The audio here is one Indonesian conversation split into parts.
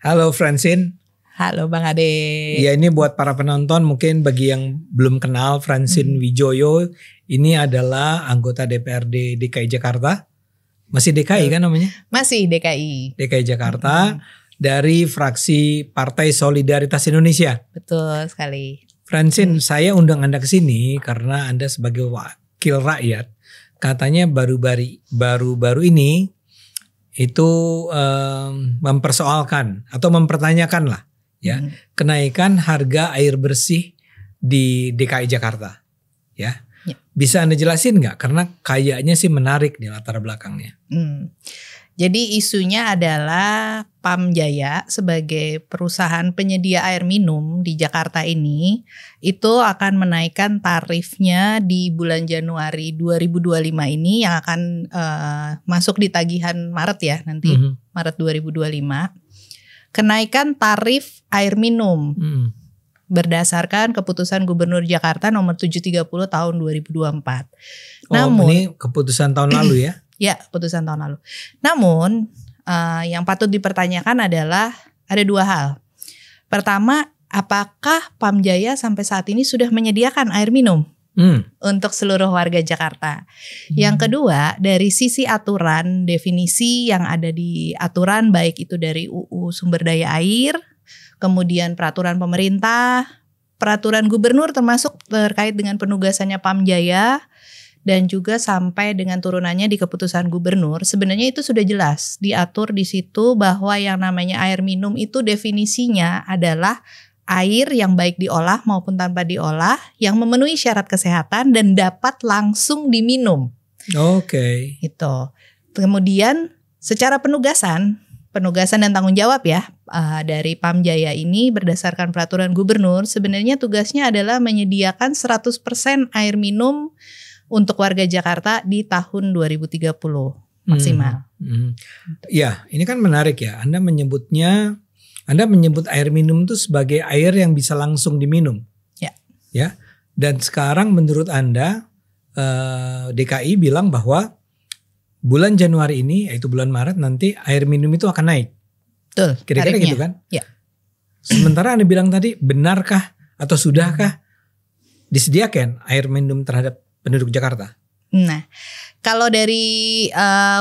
Halo Francine. Halo Bang Ade. Ya, ini buat para penonton, mungkin bagi yang belum kenal Francine Wijoyo, ini adalah anggota DPRD DKI Jakarta. Masih DKI kan namanya? Masih DKI. DKI Jakarta dari fraksi Partai Solidaritas Indonesia. Betul sekali. Francine, saya undang Anda ke sini karena Anda sebagai wakil rakyat, katanya baru-baru ini itu mempersoalkan atau mempertanyakan lah ya kenaikan harga air bersih di DKI Jakarta ya. Bisa Anda jelasin nggak? Karena kayaknya sih menarik nih latar belakangnya. Jadi isunya adalah PAM Jaya sebagai perusahaan penyedia air minum di Jakarta ini itu akan menaikkan tarifnya di bulan Januari 2025 ini yang akan masuk di tagihan Maret ya nanti, Maret 2025. Kenaikan tarif air minum berdasarkan keputusan Gubernur Jakarta nomor 730 tahun 2024. Namun ini keputusan tahun lalu ya? Ya, keputusan tahun lalu. Namun yang patut dipertanyakan adalah ada dua hal. Pertama, apakah PAM Jaya sampai saat ini sudah menyediakan air minum untuk seluruh warga Jakarta? Yang kedua, dari sisi aturan, definisi yang ada di aturan baik itu dari UU Sumber Daya Air, kemudian peraturan pemerintah, peraturan gubernur termasuk terkait dengan penugasannya PAM Jaya, dan juga sampai dengan turunannya di keputusan gubernur, sebenarnya itu sudah jelas diatur di situ bahwa yang namanya air minum itu definisinya adalah air yang baik diolah maupun tanpa diolah yang memenuhi syarat kesehatan dan dapat langsung diminum. Oke. Itu. Kemudian secara penugasan dan tanggung jawab ya dari PAM Jaya ini berdasarkan peraturan gubernur sebenarnya tugasnya adalah menyediakan 100% air minum untuk warga Jakarta di tahun 2030 maksimal. Ya, ini kan menarik ya. Anda menyebut air minum itu sebagai air yang bisa langsung diminum. Ya. Ya. Dan sekarang menurut Anda DKI bilang bahwa bulan Januari ini, yaitu bulan Maret nanti air minum itu akan naik. Betul. Kira-kira gitu kan? Ya. Sementara Anda bilang tadi, benarkah atau sudahkah disediakan air minum terhadap penduduk Jakarta? Nah, kalau dari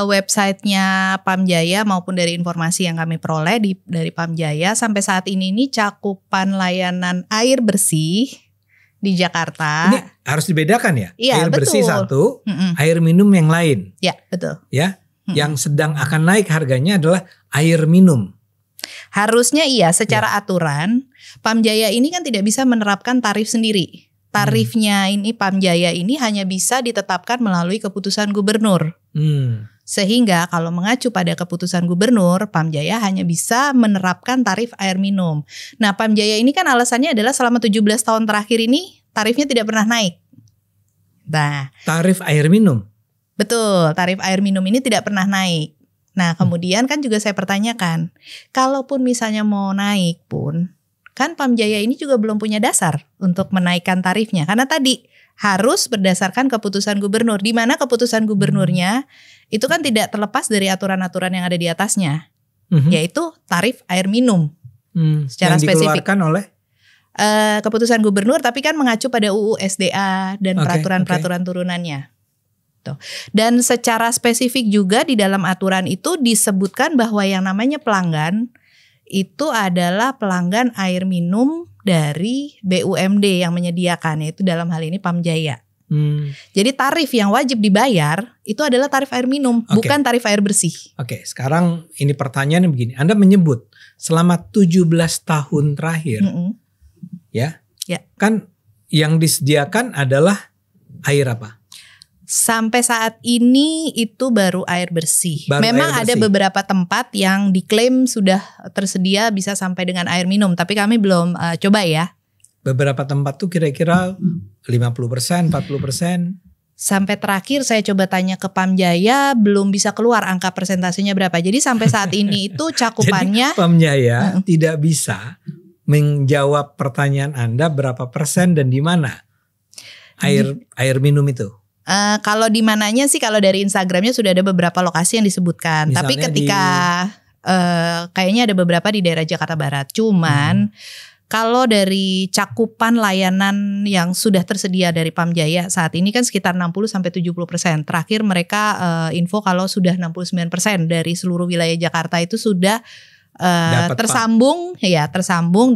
websitenya PAM Jaya maupun dari informasi yang kami peroleh dari PAM Jaya sampai saat ini cakupan layanan air bersih di Jakarta. Ini harus dibedakan ya? Iya, air betul. bersih satu, air minum yang lain. Ya, betul. Ya, yang sedang akan naik harganya adalah air minum. Harusnya iya, secara aturan PAM Jaya ini kan tidak bisa menerapkan tarif sendiri. Tarifnya ini PAM Jaya ini hanya bisa ditetapkan melalui keputusan gubernur. Sehingga kalau mengacu pada keputusan gubernur, PAM Jaya hanya bisa menerapkan tarif air minum. Nah, PAM Jaya ini kan alasannya adalah selama 17 tahun terakhir ini tarifnya tidak pernah naik. Nah, tarif air minum? Betul, tarif air minum ini tidak pernah naik. Nah, kemudian kan juga saya pertanyakan, kalaupun misalnya mau naik pun, kan PAM Jaya ini juga belum punya dasar untuk menaikkan tarifnya. Karena tadi harus berdasarkan keputusan gubernur. Di mana keputusan gubernurnya itu kan tidak terlepas dari aturan-aturan yang ada di atasnya. Yaitu tarif air minum. Secara yang spesifik. Dikeluarkan oleh? Keputusan gubernur tapi kan mengacu pada UU SDA dan peraturan-peraturan turunannya. Tuh. Dan secara spesifik juga di dalam aturan itu disebutkan bahwa yang namanya pelanggan itu adalah pelanggan air minum dari BUMD yang menyediakan, yaitu dalam hal ini PAM Jaya. Jadi tarif yang wajib dibayar itu adalah tarif air minum, bukan tarif air bersih. Oke, sekarang ini pertanyaannya begini. Anda menyebut selama 17 tahun terakhir, ya, kan yang disediakan adalah air apa? Sampai saat ini itu baru air bersih. Memang air ada bersih. beberapa tempat yang diklaim sudah tersedia bisa sampai dengan air minum, tapi kami belum coba ya. Beberapa tempat tuh kira-kira 50%, 40%. Sampai terakhir saya coba tanya ke PAM Jaya belum bisa keluar angka persentasenya berapa. Jadi sampai saat ini itu cakupannya. Jadi PAM Jaya tidak bisa menjawab pertanyaan Anda berapa persen dan di mana air minum itu. Kalau di mananya sih, kalau dari Instagramnya sudah ada beberapa lokasi yang disebutkan. Misalnya tapi ketika kayaknya ada beberapa di daerah Jakarta Barat. Cuman kalau dari cakupan layanan yang sudah tersedia dari Pamjaya saat ini kan sekitar 60-70%. Terakhir mereka info kalau sudah 69% dari seluruh wilayah Jakarta itu sudah tersambung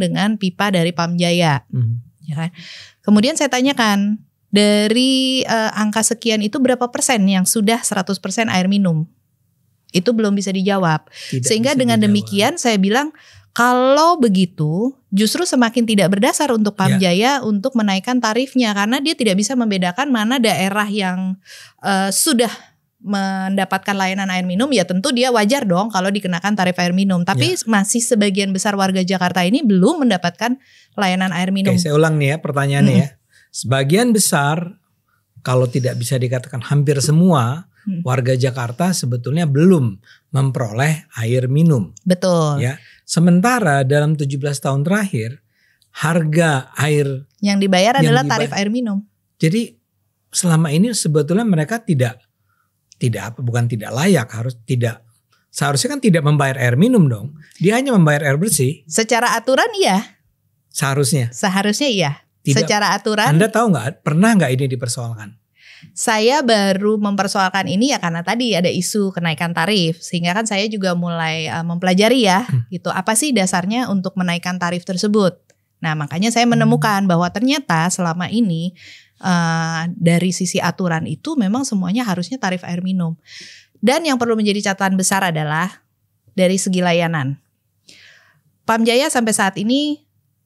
dengan pipa dari Pamjaya. Ya kan? Kemudian saya tanyakan, dari angka sekian itu berapa persen yang sudah 100% air minum? Itu belum bisa dijawab. Sehingga dengan demikian saya bilang, kalau begitu justru semakin tidak berdasar untuk Pamjaya untuk menaikkan tarifnya, karena dia tidak bisa membedakan mana daerah yang sudah mendapatkan layanan air minum, ya tentu dia wajar dong kalau dikenakan tarif air minum. Tapi masih sebagian besar warga Jakarta ini belum mendapatkan layanan air minum. Oke, saya ulang nih ya pertanyaannya ya. Sebagian besar, kalau tidak bisa dikatakan hampir semua, warga Jakarta sebetulnya belum memperoleh air minum. Betul. Ya. Sementara dalam 17 tahun terakhir harga air yang dibayar adalah tarif air minum. Jadi selama ini sebetulnya mereka seharusnya kan tidak membayar air minum dong. Dia hanya membayar air bersih. Secara aturan iya. Seharusnya iya. Secara aturan. Anda tahu nggak, pernah nggak ini dipersoalkan? Saya baru mempersoalkan ini ya karena tadi ada isu kenaikan tarif, sehingga kan saya juga mulai mempelajari ya gitu, apa sih dasarnya untuk menaikkan tarif tersebut. Nah makanya saya menemukan bahwa ternyata selama ini dari sisi aturan itu memang semuanya harusnya tarif air minum. Dan yang perlu menjadi catatan besar adalah dari segi layanan. Pamjaya sampai saat ini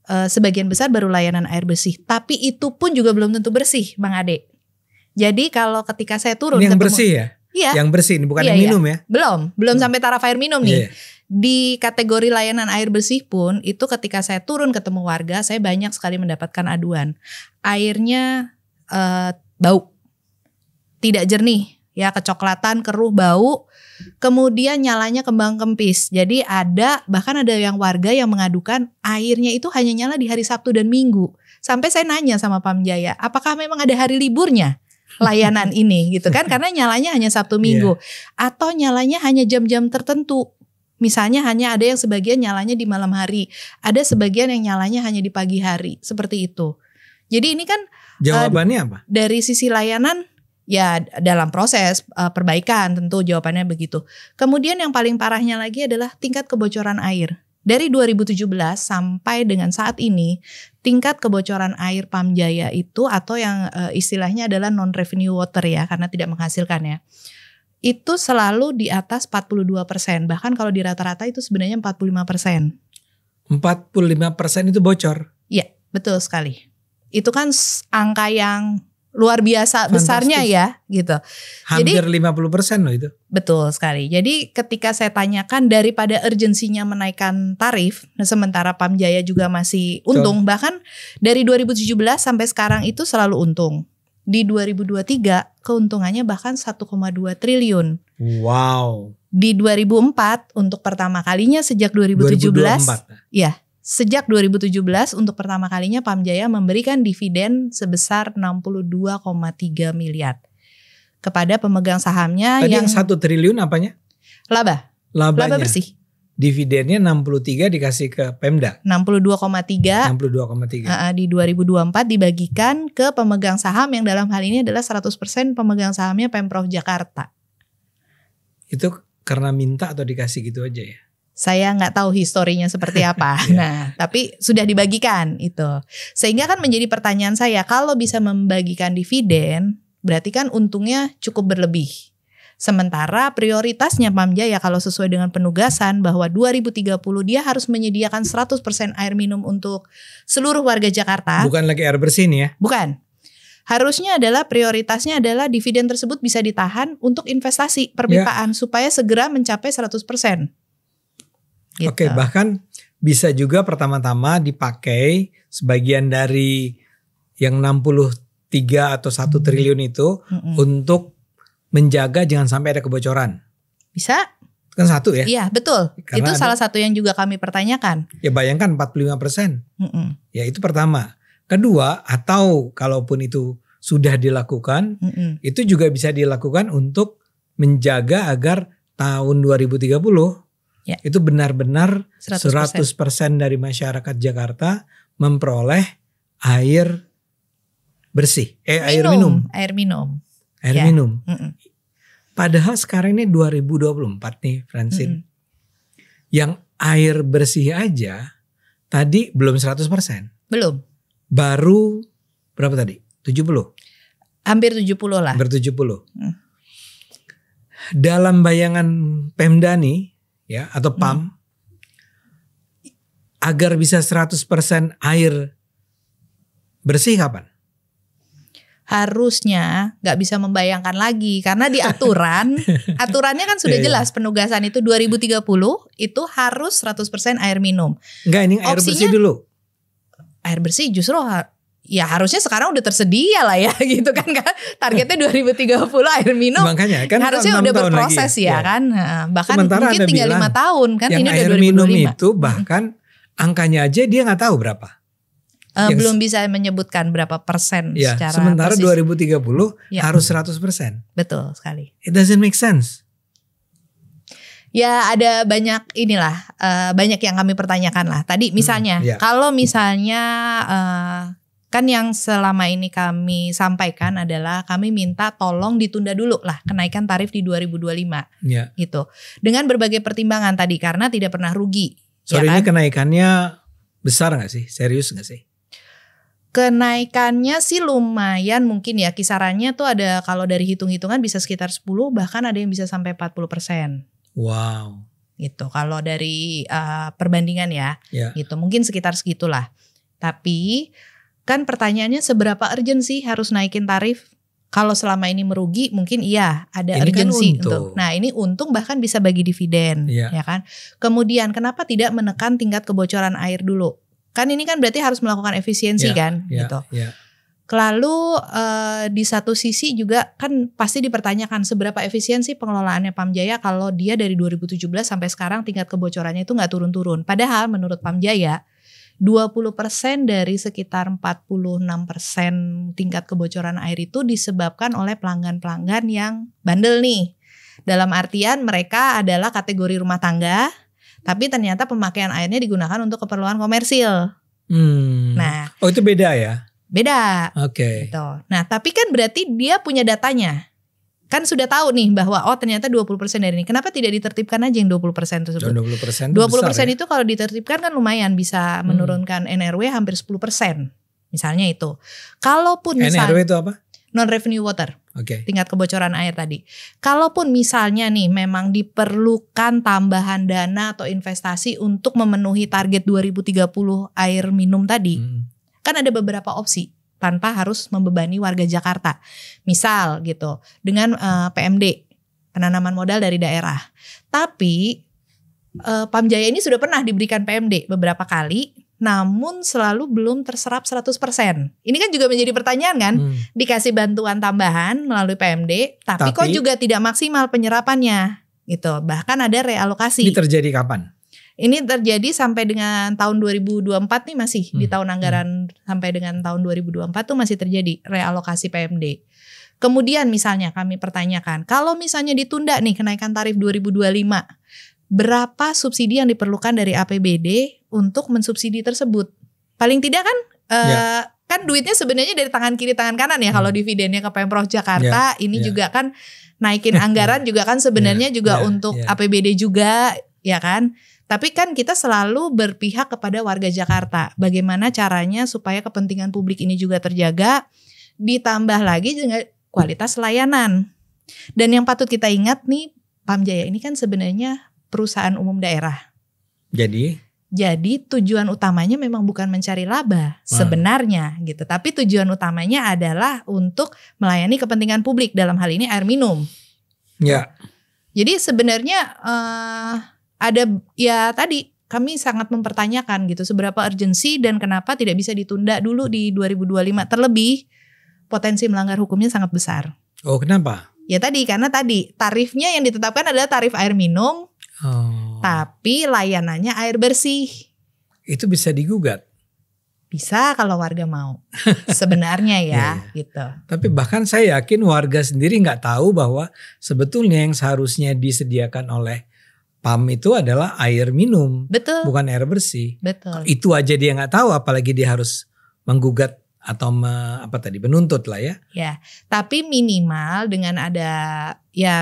sebagian besar baru layanan air bersih, tapi itu pun juga belum tentu bersih, Bang Ade. Jadi kalau ketika saya turun ini yang bersih ya? Iya. Yang bersih, bukan yang minum ya? Belum sampai taraf air minum nih. Di kategori layanan air bersih pun itu ketika saya turun ketemu warga, saya banyak sekali mendapatkan aduan. Airnya bau, tidak jernih, ya kecoklatan, keruh, bau. Kemudian nyalanya kembang kempis. Jadi bahkan ada yang warga yang mengadukan airnya itu hanya nyala di hari Sabtu dan Minggu. Sampai saya nanya sama Pamjaya, apakah memang ada hari liburnya layanan ini gitu kan, karena nyalanya hanya Sabtu Minggu atau nyalanya hanya jam-jam tertentu. Misalnya hanya ada yang sebagian nyalanya di malam hari, ada sebagian yang nyalanya hanya di pagi hari, seperti itu. Jadi ini kan jawabannya apa? Dari sisi layanan ya dalam proses perbaikan tentu jawabannya begitu. Kemudian yang paling parahnya lagi adalah tingkat kebocoran air. Dari 2017 sampai dengan saat ini, tingkat kebocoran air Pamjaya itu atau yang istilahnya adalah non-revenue water ya, karena tidak menghasilkan ya, itu selalu di atas 42%. Bahkan kalau di rata-rata itu sebenarnya 45%. 45% itu bocor? Iya, betul sekali. Itu kan angka yang luar biasa besarnya ya gitu. Hampir 50% loh itu. Betul sekali. Jadi ketika saya tanyakan daripada urgensinya menaikkan tarif, nah sementara Pamjaya juga masih untung. Bahkan dari 2017 sampai sekarang itu selalu untung. Di 2023 keuntungannya bahkan 1,2 triliun. Wow. Di 2004 untuk pertama kalinya sejak 2017. 2024. Ya. Sejak 2017 untuk pertama kalinya Pamjaya memberikan dividen sebesar 62,3 miliar kepada pemegang sahamnya. Tadi yang 1 triliun apanya? Labanya. Laba bersih. Dividennya 63 dikasih ke Pemda. 62,3 di 2024 dibagikan ke pemegang saham yang dalam hal ini adalah 100% pemegang sahamnya Pemprov Jakarta. Itu karena minta atau dikasih gitu aja ya? Saya nggak tahu historinya seperti apa. Nah, tapi sudah dibagikan itu. Sehingga kan menjadi pertanyaan saya, kalau bisa membagikan dividen, berarti kan untungnya cukup berlebih. Sementara prioritasnya Pamjaya kalau sesuai dengan penugasan bahwa 2030 dia harus menyediakan 100% air minum untuk seluruh warga Jakarta. Bukan lagi air bersih nih ya? Bukan. Harusnya adalah prioritasnya adalah dividen tersebut bisa ditahan untuk investasi perpipaan supaya segera mencapai 100%. Gitu. Oke, bahkan bisa juga pertama-tama dipakai sebagian dari yang 63 atau 1 triliun itu untuk menjaga jangan sampai ada kebocoran. Bisa. Kan satu ya? Iya, betul. Karena itu salah satu yang juga kami pertanyakan. Ya bayangkan 45%. Ya itu pertama. Kedua, atau kalaupun itu sudah dilakukan, itu juga bisa dilakukan untuk menjaga agar tahun 2030 Ya. Itu benar-benar 100%. 100% dari masyarakat Jakarta memperoleh air bersih, air minum. Air minum. Air Ya. minum. Padahal sekarang ini 2024 nih, Francine. Yang air bersih aja tadi belum 100%. Belum. Baru berapa tadi? 70. Hampir 70 lah. Hampir 70. Dalam bayangan Pemda nih ya atau PAM agar bisa 100% air bersih kapan? Harusnya nggak bisa membayangkan lagi karena di aturannya kan sudah jelas penugasan itu 2030 itu harus 100% air minum. Enggak, ini air bersih dulu. Air bersih justru ya harusnya sekarang udah tersedia lah ya gitu kan, targetnya 2030 air minum. Makanya kan harusnya udah berproses ya kan. Bahkan sementara mungkin tinggal 5 tahun kan, yang ini air udah 2025. minum itu bahkan angkanya aja dia nggak tahu berapa. Belum bisa menyebutkan berapa persen ya, secara sementara persis. 2030 harus 100%. Betul sekali. It doesn't make sense. Ya ada banyak banyak yang kami pertanyakan lah. Tadi misalnya kalau misalnya kan yang selama ini kami sampaikan adalah kami minta tolong ditunda dulu lah kenaikan tarif di 2025 gitu. Dengan berbagai pertimbangan tadi karena tidak pernah rugi. Sorry, ya kan? Ini kenaikannya besar gak sih? Serius gak sih? Kenaikannya sih lumayan mungkin ya, kisarannya tuh ada kalau dari hitung-hitungan bisa sekitar 10 bahkan ada yang bisa sampai 40%. Wow. Gitu kalau dari perbandingan ya. Gitu mungkin sekitar segitulah. Tapi kan pertanyaannya seberapa urgent sih harus naikin tarif? Kalau selama ini merugi mungkin iya ada urgensi untuk. Nah ini untung bahkan bisa bagi dividen ya kan. Kemudian kenapa tidak menekan tingkat kebocoran air dulu? Kan ini kan berarti harus melakukan efisiensi kan gitu. Lalu di satu sisi juga kan pasti dipertanyakan seberapa efisiensi pengelolaannya Pamjaya kalau dia dari 2017 sampai sekarang tingkat kebocorannya itu gak turun-turun. Padahal menurut Pamjaya 20% dari sekitar 46% tingkat kebocoran air itu disebabkan oleh pelanggan-pelanggan yang bandel nih. Dalam artian mereka adalah kategori rumah tangga, tapi ternyata pemakaian airnya digunakan untuk keperluan komersil. Nah, itu beda ya? Beda. Oke. Gitu. Nah, tapi kan berarti dia punya datanya. Kan sudah tahu nih bahwa ternyata 20% dari ini. Kenapa tidak ditertibkan aja yang 20% tersebut? 20% itu kalau ditertibkan kan lumayan bisa menurunkan NRW hampir 10%. Misalnya itu. Kalaupun NRW itu apa? Non revenue water. Tingkat kebocoran air tadi. Kalaupun misalnya nih memang diperlukan tambahan dana atau investasi untuk memenuhi target 2030 air minum tadi. Kan ada beberapa opsi tanpa harus membebani warga Jakarta. Misal gitu, dengan PMD, penanaman modal dari daerah. Tapi Pamjaya ini sudah pernah diberikan PMD beberapa kali, namun selalu belum terserap 100%. Ini kan juga menjadi pertanyaan kan, dikasih bantuan tambahan melalui PMD, tapi kok juga tidak maksimal penyerapannya gitu. Bahkan ada realokasi. Ini terjadi kapan? Ini terjadi sampai dengan tahun 2024 nih masih di tahun anggaran sampai dengan tahun 2024 tuh masih terjadi realokasi PMD. Kemudian misalnya kami pertanyakan, kalau misalnya ditunda nih kenaikan tarif 2025, berapa subsidi yang diperlukan dari APBD untuk mensubsidi tersebut? Paling tidak kan kan duitnya sebenarnya dari tangan kiri tangan kanan ya kalau dividennya ke Pemprov Jakarta, ini juga kan naikin anggaran juga kan sebenarnya juga untuk APBD juga ya kan. Tapi kan kita selalu berpihak kepada warga Jakarta. Bagaimana caranya supaya kepentingan publik ini juga terjaga, ditambah lagi dengan kualitas layanan. Dan yang patut kita ingat nih, Pamjaya ini kan sebenarnya perusahaan umum daerah. Jadi tujuan utamanya memang bukan mencari laba sebenarnya gitu. Tapi tujuan utamanya adalah untuk melayani kepentingan publik, dalam hal ini air minum. Jadi sebenarnya ada ya tadi kami sangat mempertanyakan gitu seberapa urgensi dan kenapa tidak bisa ditunda dulu di 2025, terlebih potensi melanggar hukumnya sangat besar. Oh, kenapa? Ya karena tarifnya yang ditetapkan adalah tarif air minum, tapi layanannya air bersih. Itu bisa digugat? Bisa kalau warga mau sebenarnya ya gitu. Tapi bahkan saya yakin warga sendiri nggak tahu bahwa sebetulnya yang seharusnya disediakan oleh PAM itu adalah air minum, Betul. bukan air bersih. Betul. Itu aja dia nggak tahu, apalagi dia harus menggugat atau menuntut lah ya. Ya, tapi minimal dengan ada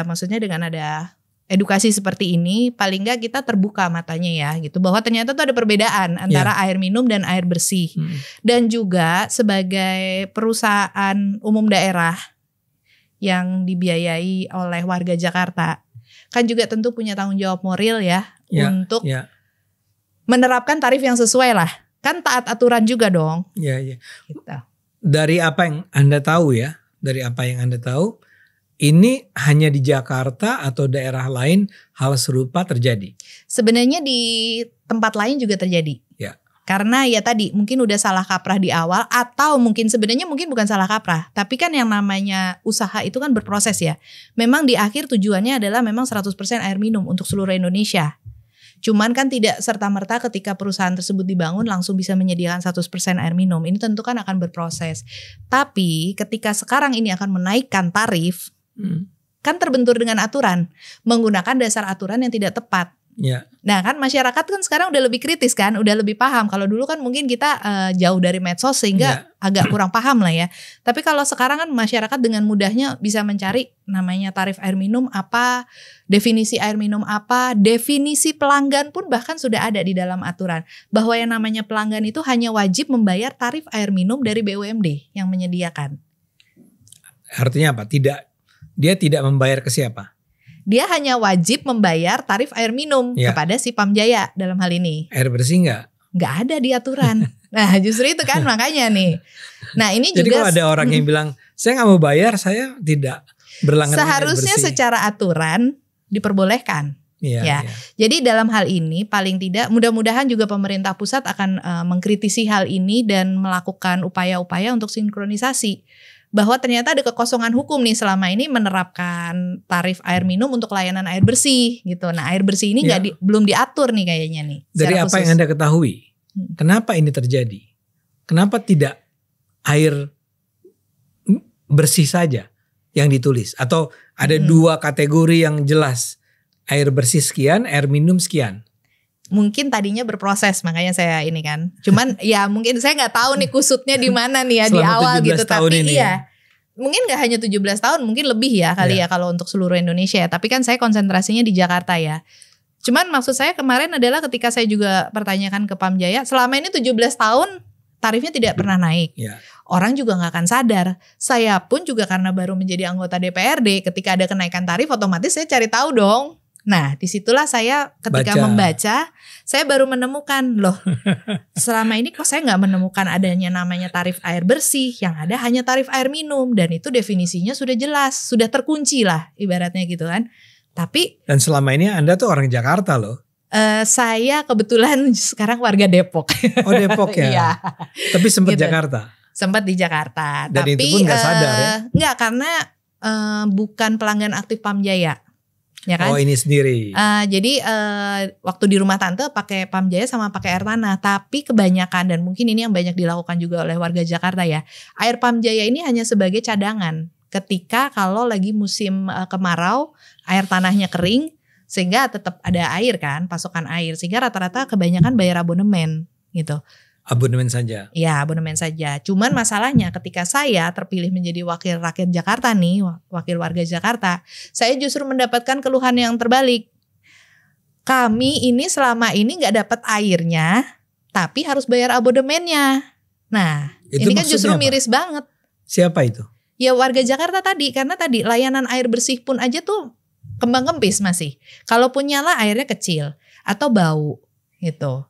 maksudnya dengan ada edukasi seperti ini, paling nggak kita terbuka matanya ya gitu, bahwa ternyata tuh ada perbedaan antara air minum dan air bersih. Dan juga sebagai perusahaan umum daerah yang dibiayai oleh warga Jakarta, kan juga tentu punya tanggung jawab moral ya untuk menerapkan tarif yang sesuai lah. Kan taat aturan juga dong. Iya. Gitu. Dari apa yang Anda tahu ini hanya di Jakarta atau daerah lain hal serupa terjadi? Sebenarnya di tempat lain juga terjadi. Ya. Karena ya tadi mungkin udah salah kaprah di awal, atau mungkin bukan salah kaprah, tapi kan yang namanya usaha itu kan berproses ya. Memang di akhir tujuannya adalah memang 100% air minum untuk seluruh Indonesia. Cuman kan tidak serta-merta ketika perusahaan tersebut dibangun langsung bisa menyediakan 100% air minum. Ini tentu kan akan berproses. Tapi ketika sekarang ini akan menaikkan tarif, kan terbentur dengan aturan, menggunakan dasar aturan yang tidak tepat. Ya. Nah kan masyarakat kan sekarang udah lebih kritis kan, udah lebih paham. Kalau dulu kan mungkin kita jauh dari medsos sehingga agak kurang paham lah ya. Tapi kalau sekarang kan masyarakat dengan mudahnya bisa mencari namanya tarif air minum apa, definisi air minum apa, definisi pelanggan pun bahkan sudah ada di dalam aturan. Bahwa yang namanya pelanggan itu hanya wajib membayar tarif air minum dari BUMD yang menyediakan. Artinya apa? Dia tidak membayar ke siapa? Dia hanya wajib membayar tarif air minum kepada si Pamjaya dalam hal ini. Air bersih nggak? Nggak ada di aturan. Nah justru itu kan makanya nih. Nah ini jadi juga. Jadi kalau ada orang yang bilang saya nggak mau bayar, saya tidak berlangganan seharusnya air bersih. Secara aturan diperbolehkan. Ya. Jadi dalam hal ini paling tidak mudah-mudahan juga pemerintah pusat akan mengkritisi hal ini dan melakukan upaya-upaya untuk sinkronisasi. Bahwa ternyata ada kekosongan hukum nih selama ini menerapkan tarif air minum untuk layanan air bersih gitu. Nah air bersih ini belum diatur nih kayaknya nih. Dari apa yang Anda ketahui, kenapa ini terjadi? Kenapa tidak air bersih saja yang ditulis? Atau ada dua kategori yang jelas, air bersih sekian, air minum sekian? Mungkin tadinya berproses makanya saya ini kan. Cuman ya mungkin saya nggak tahu nih kusutnya di mana nih ya di awal gitu. Tapi iya mungkin nggak hanya 17 tahun, mungkin lebih ya kali ya kalau untuk seluruh Indonesia ya. Tapi kan saya konsentrasinya di Jakarta ya. Cuman maksud saya kemarin adalah ketika saya juga pertanyakan ke Pamjaya, selama ini 17 tahun tarifnya tidak pernah naik. Orang juga nggak akan sadar. Saya pun juga karena baru menjadi anggota DPRD, ketika ada kenaikan tarif otomatis saya cari tahu dong. Nah disitulah saya ketika membaca, saya baru menemukan loh selama ini kok saya nggak menemukan adanya namanya tarif air bersih, yang ada hanya tarif air minum, dan itu definisinya sudah jelas, sudah terkunci lah ibaratnya gitu kan. Tapi dan selama ini Anda tuh orang Jakarta loh. Saya kebetulan sekarang warga Depok. Oh Depok ya. Iya. Tapi sempat gitu. Jakarta. Sempat di Jakarta. Dan tapi itu pun nggak sadar ya? Nggak, karena bukan pelanggan aktif Pamjaya. Ya kan? Oh ini sendiri. Jadi waktu di rumah tante pakai Pamjaya sama pakai air tanah. Tapi kebanyakan, dan mungkin ini yang banyak dilakukan juga oleh warga Jakarta ya, air Pamjaya ini hanya sebagai cadangan. Ketika kalau lagi musim kemarau, air tanahnya kering, sehingga tetap ada air kan, pasokan air. Sehingga rata-rata kebanyakan bayar abonemen gitu. Abonemen saja. Ya abonemen saja. Cuman masalahnya ketika saya terpilih menjadi wakil rakyat Jakarta nih, wakil warga Jakarta, saya justru mendapatkan keluhan yang terbalik. Kami ini selama ini nggak dapat airnya, tapi harus bayar abonemennya. Nah itu ini kan justru miris banget. Siapa itu? Ya warga Jakarta tadi, karena tadi layanan air bersih pun aja tuh kembang kempis masih. Kalaupun nyala airnya kecil atau bau gitu.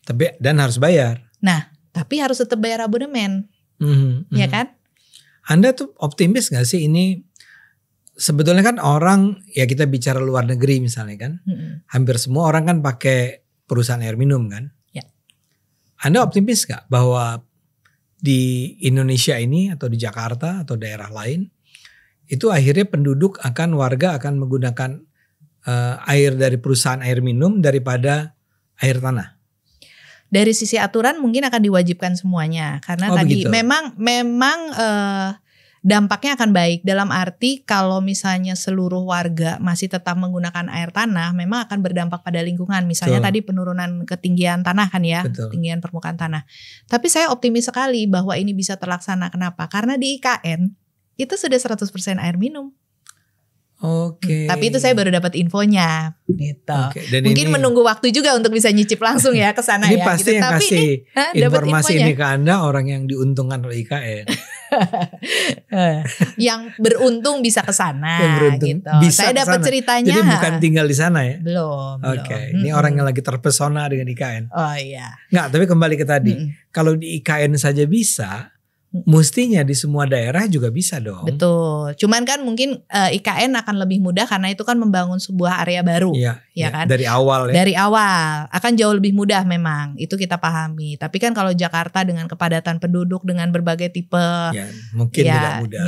Tapi dan harus bayar. Nah, tapi harus tetap bayar abonemen, ya kan? Anda tuh optimis gak sih ini? Sebetulnya kan orang, ya kita bicara luar negeri misalnya kan, hampir semua orang kan pakai perusahaan air minum kan? Ya. Anda optimis gak bahwa di Indonesia ini atau di Jakarta atau daerah lain, itu akhirnya warga akan menggunakan air dari perusahaan air minum daripada air tanah? Dari sisi aturan mungkin akan diwajibkan semuanya, karena tadi begitu. memang dampaknya akan baik. Dalam arti kalau misalnya seluruh warga masih tetap menggunakan air tanah, memang akan berdampak pada lingkungan. Misalnya tadi penurunan ketinggian tanah kan ya, ketinggian permukaan tanah. Tapi saya optimis sekali bahwa ini bisa terlaksana. Kenapa? Karena di IKN itu sudah 100% air minum. Oke. Tapi itu saya baru dapat infonya gitu. Dan mungkin ini, menunggu waktu juga untuk bisa nyicip langsung ya ke sana ini ya. Pasti gitu. yang Tapi kasih informasi infonya. ini ke Anda orang yang diuntungkan oleh IKN. Yang beruntung bisa ke sana gitu. Bisa saya dapat ceritanya. Jadi bukan tinggal di sana ya? Belum. Oke. Ini orang yang lagi terpesona dengan IKN. Oh iya. Nggak, tapi kembali ke tadi. Kalau di IKN saja bisa, mestinya di semua daerah juga bisa dong. Betul. Cuman kan mungkin IKN akan lebih mudah karena itu kan membangun sebuah area baru. Iya kan? Dari awal ya. Dari awal akan jauh lebih mudah memang. Itu kita pahami. Tapi kan kalau Jakarta dengan kepadatan penduduk dengan berbagai tipe mungkin tidak mudah.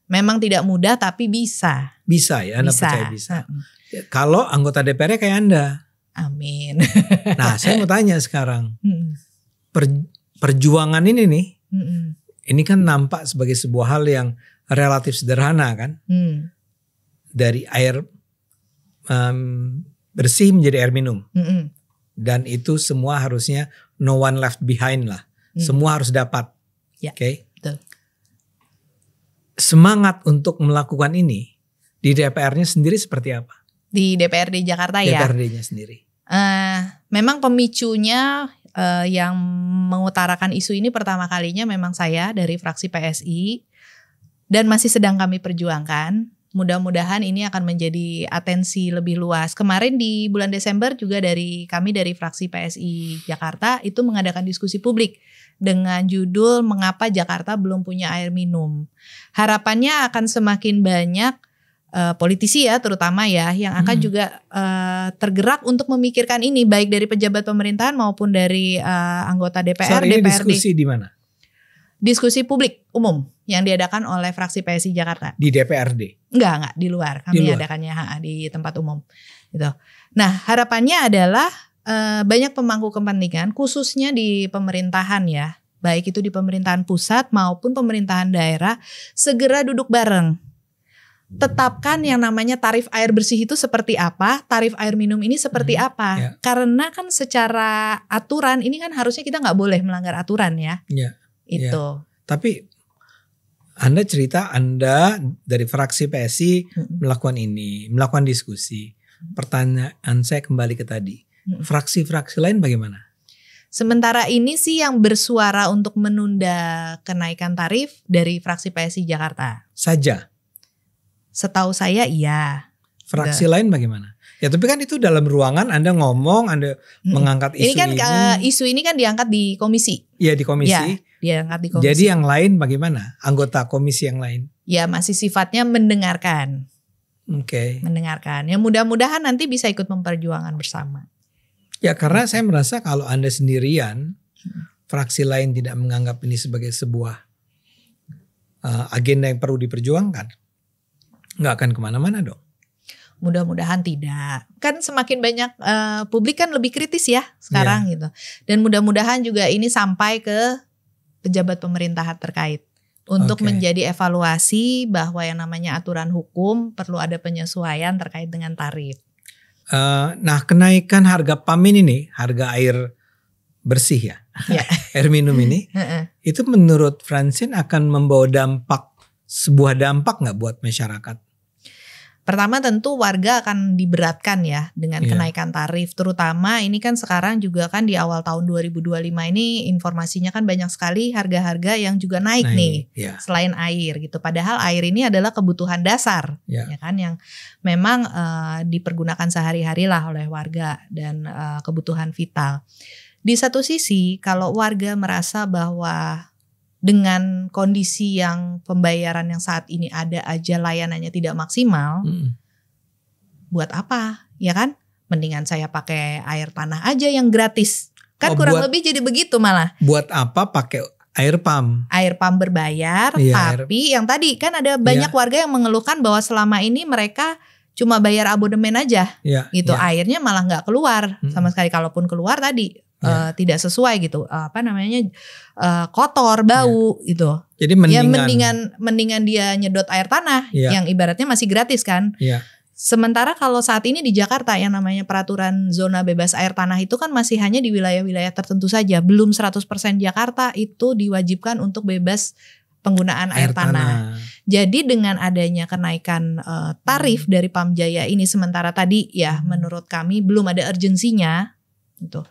Memang tidak mudah tapi bisa. Bisa ya, Anda percaya bisa. Kalau anggota DPR kayak Anda. Amin. Nah, saya mau tanya sekarang. Perjuangan ini nih. Ini kan nampak sebagai sebuah hal yang relatif sederhana kan. Dari air bersih menjadi air minum. Dan itu semua harusnya no one left behind lah. Semua harus dapat. Oke. Betul. Semangat untuk melakukan ini di DPR-nya sendiri seperti apa? Di DPRD Jakarta ya? DPRD-nya sendiri. Memang pemicunya yang mengutarakan isu ini pertama kalinya memang saya dari fraksi PSI dan masih sedang kami perjuangkan. Mudah-mudahan ini akan menjadi atensi lebih luas. Kemarin di bulan Desember juga kami dari fraksi PSI Jakarta itu mengadakan diskusi publik dengan judul Mengapa Jakarta Belum Punya Air Minum. Harapannya akan semakin banyak politisi ya terutama ya yang akan juga tergerak untuk memikirkan ini baik dari pejabat pemerintahan maupun dari anggota DPR, ini DPRD. Diskusi di mana? Diskusi publik umum yang diadakan oleh fraksi PSI Jakarta. Di DPRD? Enggak di luar. Kami adakannya di tempat umum gitu. Nah, harapannya adalah banyak pemangku kepentingan khususnya di pemerintahan ya. Baik itu di pemerintahan pusat maupun pemerintahan daerah segera duduk bareng. Tetapkan yang namanya tarif air bersih itu seperti apa, tarif air minum ini seperti apa. Karena kan secara aturan ini kan harusnya kita nggak boleh melanggar aturan ya. Itu. Tapi Anda cerita Anda dari fraksi PSI melakukan ini, melakukan diskusi. Pertanyaan saya kembali ke tadi. Fraksi-fraksi lain bagaimana? Sementara ini sih yang bersuara untuk menunda kenaikan tarif dari fraksi PSI Jakarta. Saja? Setahu saya iya. Fraksi lain bagaimana? Ya tapi kan itu dalam ruangan Anda ngomong, Anda mengangkat isu ini. Isu ini kan diangkat di komisi. Iya di komisi. Ya, diangkat di komisi. Jadi yang lain bagaimana? Anggota komisi yang lain? Ya masih sifatnya mendengarkan. Oke. Mendengarkan. Ya mudah-mudahan nanti bisa ikut memperjuangkan bersama. Ya karena saya merasa kalau Anda sendirian, fraksi lain tidak menganggap ini sebagai sebuah agenda yang perlu diperjuangkan. Nggak akan kemana-mana dong. Mudah-mudahan tidak. Kan semakin banyak publik kan lebih kritis ya sekarang gitu. Dan mudah-mudahan juga ini sampai ke pejabat pemerintahan terkait. Untuk menjadi evaluasi bahwa yang namanya aturan hukum perlu ada penyesuaian terkait dengan tarif. Nah kenaikan harga PAM ini nih, harga air bersih ya. Air minum ini. Itu menurut Francine akan membawa sebuah dampak nggak buat masyarakat? Pertama tentu warga akan diberatkan ya dengan kenaikan tarif. Terutama ini kan sekarang juga kan di awal tahun 2025 ini informasinya kan banyak sekali harga-harga yang juga naik nih. Selain air gitu. Padahal air ini adalah kebutuhan dasar ya kan yang memang dipergunakan sehari-hari lah oleh warga dan kebutuhan vital. Di satu sisi kalau warga merasa bahwa dengan kondisi yang pembayaran yang saat ini ada aja layanannya tidak maksimal, buat apa? Ya kan? Mendingan saya pakai air tanah aja yang gratis. Kan kurang lebih jadi begitu malah. Buat apa pakai air PAM? Air PAM berbayar, tapi yang tadi kan ada banyak warga yang mengeluhkan bahwa selama ini mereka cuma bayar abodemen aja, gitu. Airnya malah nggak keluar sama sekali. Kalaupun keluar tadi tidak sesuai gitu, kotor, bau gitu. Jadi mendingan dia nyedot air tanah yang ibaratnya masih gratis kan. Sementara kalau saat ini di Jakarta yang namanya peraturan zona bebas air tanah itu kan masih hanya di wilayah-wilayah tertentu saja. Belum 100% Jakarta itu diwajibkan untuk bebas penggunaan air tanah. Jadi dengan adanya kenaikan tarif dari Pamjaya ini, sementara tadi ya menurut kami belum ada urgensinya gitu.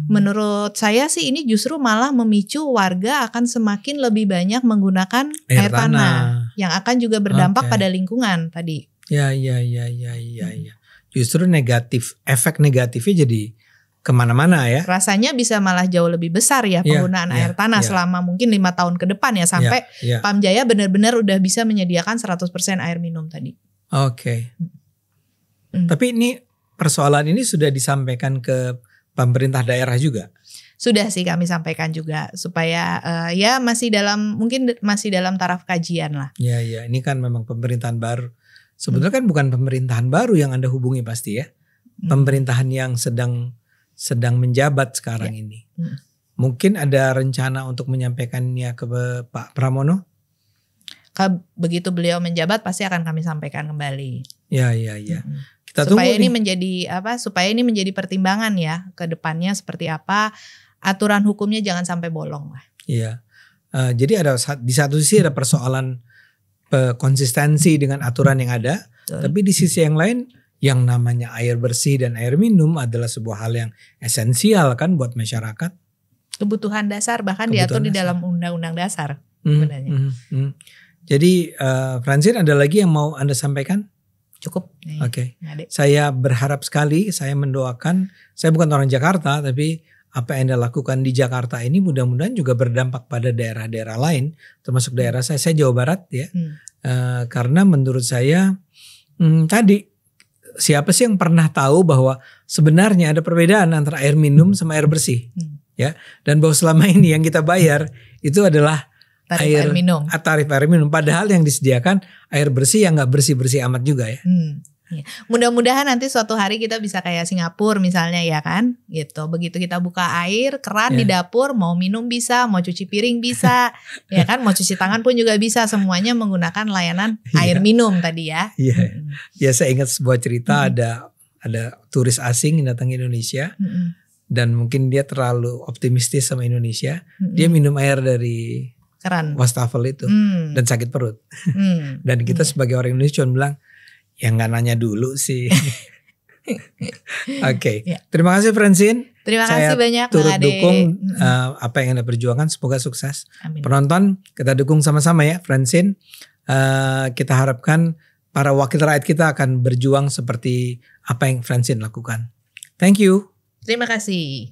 Menurut saya sih ini justru malah memicu warga akan semakin lebih banyak menggunakan air tanah yang akan juga berdampak pada lingkungan tadi. Ya. Justru efek negatifnya jadi kemana-mana ya. Rasanya bisa malah jauh lebih besar ya penggunaan air tanah selama mungkin 5 tahun ke depan ya, sampai Pamjaya benar-benar udah bisa menyediakan 100% air minum tadi. Oke. Tapi ini persoalan ini sudah disampaikan ke pemerintah daerah juga? Sudah sih kami sampaikan juga supaya ya masih dalam taraf kajian lah. Ya, ini kan memang pemerintahan baru. Sebetulnya kan bukan pemerintahan baru yang Anda hubungi pasti ya. Pemerintahan yang sedang menjabat sekarang ini. Mungkin ada rencana untuk menyampaikannya ke Pak Pramono? Begitu beliau menjabat pasti akan kami sampaikan kembali. Ya. Kita supaya tunggu supaya ini menjadi pertimbangan ya ke depannya seperti apa, aturan hukumnya jangan sampai bolong lah. Iya. Jadi di satu sisi ada persoalan konsistensi dengan aturan yang ada, tapi di sisi yang lain yang namanya air bersih dan air minum adalah sebuah hal yang esensial kan buat masyarakat. Kebutuhan dasar bahkan diatur di dalam Undang-Undang Dasar sebenarnya. Jadi Francine, ada lagi yang mau Anda sampaikan? Cukup. Oke. Saya berharap sekali, saya mendoakan, saya bukan orang Jakarta, tapi apa yang Anda lakukan di Jakarta ini mudah-mudahan juga berdampak pada daerah-daerah lain, termasuk daerah saya Jawa Barat ya. Karena menurut saya tadi siapa sih yang pernah tahu bahwa sebenarnya ada perbedaan antara air minum sama air bersih, ya? Dan bahwa selama ini yang kita bayar itu adalah tarif air minum. Padahal yang disediakan air bersih yang nggak bersih-bersih amat juga ya. Mudah-mudahan nanti suatu hari kita bisa kayak Singapura misalnya ya kan, gitu. Begitu kita buka air keran di dapur, mau minum bisa, mau cuci piring bisa, ya kan, mau cuci tangan pun juga bisa, semuanya menggunakan layanan air minum tadi ya. Ya, saya ingat sebuah cerita ada turis asing yang datang ke Indonesia dan mungkin dia terlalu optimistis sama Indonesia, dia minum air dari keran wastafel itu dan sakit perut. Dan kita sebagai orang Indonesia cuma bilang, ya nggak nanya dulu sih. Oke. Terima kasih Francine. Terima kasih banyak. Saya turut dukung apa yang Anda perjuangkan. Semoga sukses. Amin. Penonton kita dukung sama-sama ya Francine. Kita harapkan para wakil rakyat kita akan berjuang seperti apa yang Francine lakukan. Thank you. Terima kasih.